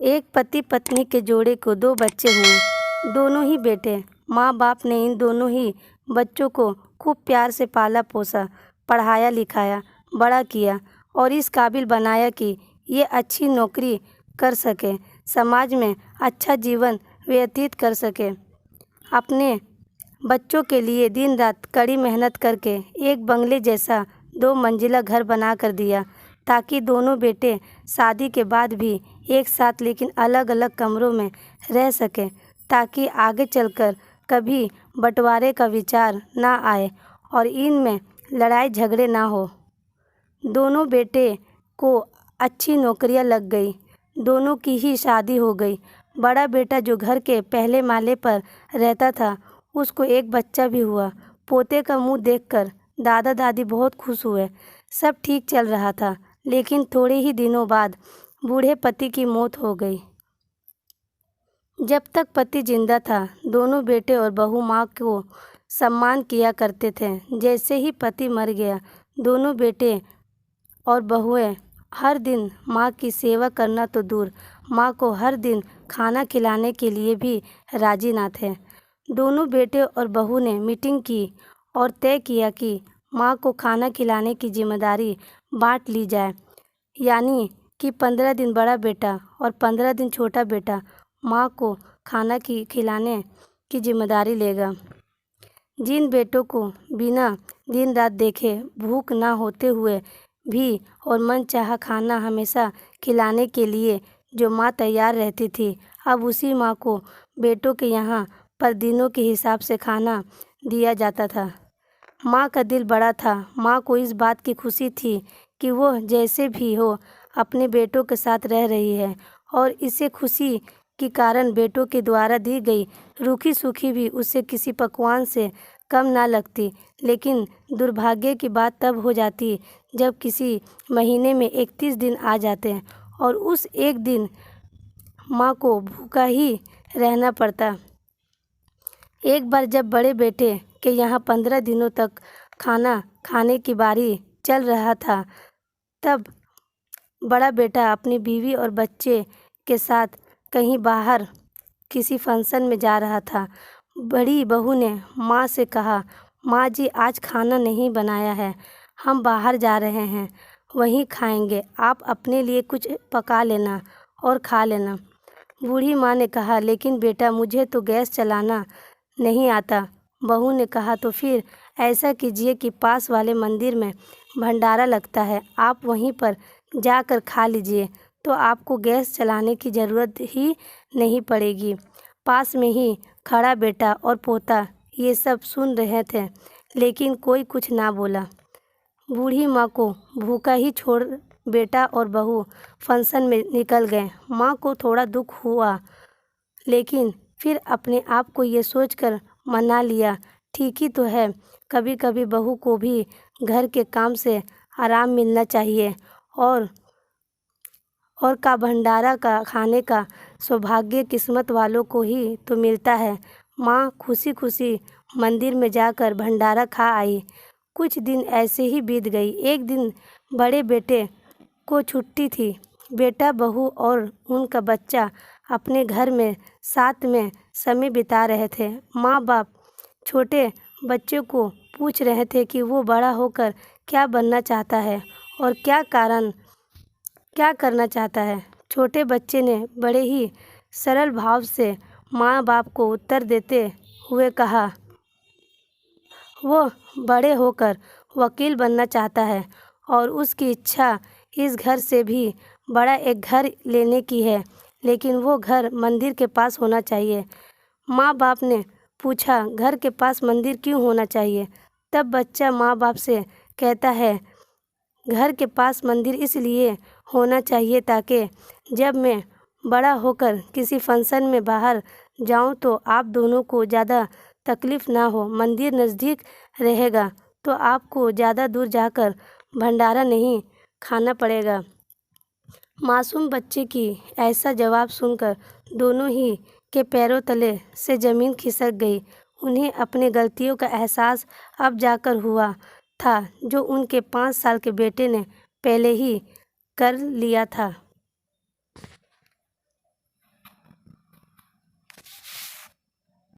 एक पति पत्नी के जोड़े को 2 बच्चे हुए, दोनों ही बेटे। माँ बाप ने इन दोनों ही बच्चों को खूब प्यार से पाला पोसा, पढ़ाया लिखाया, बड़ा किया और इस काबिल बनाया कि ये अच्छी नौकरी कर सके, समाज में अच्छा जीवन व्यतीत कर सके। अपने बच्चों के लिए दिन रात कड़ी मेहनत करके एक बंगले जैसा 2 मंजिला घर बना कर दिया, ताकि दोनों बेटे शादी के बाद भी एक साथ लेकिन अलग अलग कमरों में रह सकें, ताकि आगे चलकर कभी बंटवारे का विचार ना आए और इनमें लड़ाई झगड़े ना हो। दोनों बेटे को अच्छी नौकरियां लग गई, दोनों की ही शादी हो गई। बड़ा बेटा जो घर के पहले माले पर रहता था, उसको एक बच्चा भी हुआ। पोते का मुंह देखकर दादा दादी बहुत खुश हुए। सब ठीक चल रहा था, लेकिन थोड़े ही दिनों बाद बूढ़े पति की मौत हो गई। जब तक पति जिंदा था, दोनों बेटे और बहू माँ को सम्मान किया करते थे। जैसे ही पति मर गया, दोनों बेटे और बहुएं हर दिन माँ की सेवा करना तो दूर, माँ को हर दिन खाना खिलाने के लिए भी राजी ना थे। दोनों बेटे और बहू ने मीटिंग की और तय किया कि माँ को खाना खिलाने की जिम्मेदारी बांट ली जाए, यानी कि 15 दिन बड़ा बेटा और 15 दिन छोटा बेटा माँ को खाना खिलाने की जिम्मेदारी लेगा। जिन बेटों को बिना दिन रात देखे भूख ना होते हुए भी और मनचाहा खाना हमेशा खिलाने के लिए जो माँ तैयार रहती थी, अब उसी माँ को बेटों के यहाँ पर दिनों के हिसाब से खाना दिया जाता था। माँ का दिल बड़ा था। माँ को इस बात की खुशी थी कि वो जैसे भी हो अपने बेटों के साथ रह रही है, और इसे खुशी के कारण बेटों के द्वारा दी गई रूखी सूखी भी उसे किसी पकवान से कम ना लगती। लेकिन दुर्भाग्य की बात तब हो जाती जब किसी महीने में 31 दिन आ जाते और उस एक दिन माँ को भूखा ही रहना पड़ता। एक बार जब बड़े बेटे के यहाँ 15 दिनों तक खाना खाने की बारी चल रहा था, तब बड़ा बेटा अपनी बीवी और बच्चे के साथ कहीं बाहर किसी फंक्शन में जा रहा था। बड़ी बहू ने माँ से कहा, माँ जी आज खाना नहीं बनाया है, हम बाहर जा रहे हैं, वहीं खाएंगे, आप अपने लिए कुछ पका लेना और खा लेना। बूढ़ी माँ ने कहा, लेकिन बेटा मुझे तो गैस चलाना नहीं आता। बहू ने कहा, तो फिर ऐसा कीजिए कि पास वाले मंदिर में भंडारा लगता है, आप वहीं पर जाकर खा लीजिए, तो आपको गैस चलाने की ज़रूरत ही नहीं पड़ेगी। पास में ही खड़ा बेटा और पोता ये सब सुन रहे थे, लेकिन कोई कुछ ना बोला। बूढ़ी माँ को भूखा ही छोड़ बेटा और बहू फंक्शन में निकल गए। माँ को थोड़ा दुख हुआ, लेकिन फिर अपने आप को ये सोचकर मना लिया, ठीक ही तो है, कभी कभी बहू को भी घर के काम से आराम मिलना चाहिए, और का भंडारा का खाने का सौभाग्य किस्मत वालों को ही तो मिलता है। माँ खुशी खुशी मंदिर में जाकर भंडारा खा आई। कुछ दिन ऐसे ही बीत गई। एक दिन बड़े बेटे को छुट्टी थी। बेटा, बहू और उनका बच्चा अपने घर में साथ में समय बिता रहे थे। माँ बाप छोटे बच्चे को पूछ रहे थे कि वो बड़ा होकर क्या बनना चाहता है और क्या करना चाहता है। छोटे बच्चे ने बड़े ही सरल भाव से माँ बाप को उत्तर देते हुए कहा, वो बड़े होकर वकील बनना चाहता है और उसकी इच्छा इस घर से भी बड़ा एक घर लेने की है, लेकिन वो घर मंदिर के पास होना चाहिए। माँ बाप ने पूछा, घर के पास मंदिर क्यों होना चाहिए? तब बच्चा माँ बाप से कहता है, घर के पास मंदिर इसलिए होना चाहिए ताकि जब मैं बड़ा होकर किसी फंक्शन में बाहर जाऊं तो आप दोनों को ज़्यादा तकलीफ़ ना हो। मंदिर नज़दीक रहेगा तो आपको ज़्यादा दूर जाकर भंडारा नहीं खाना पड़ेगा। मासूम बच्चे की ऐसा जवाब सुनकर दोनों ही के पैरों तले से ज़मीन खिसक गई। उन्हें अपने गलतियों का एहसास अब जाकर हुआ था, जो उनके 5 साल के बेटे ने पहले ही कर लिया था।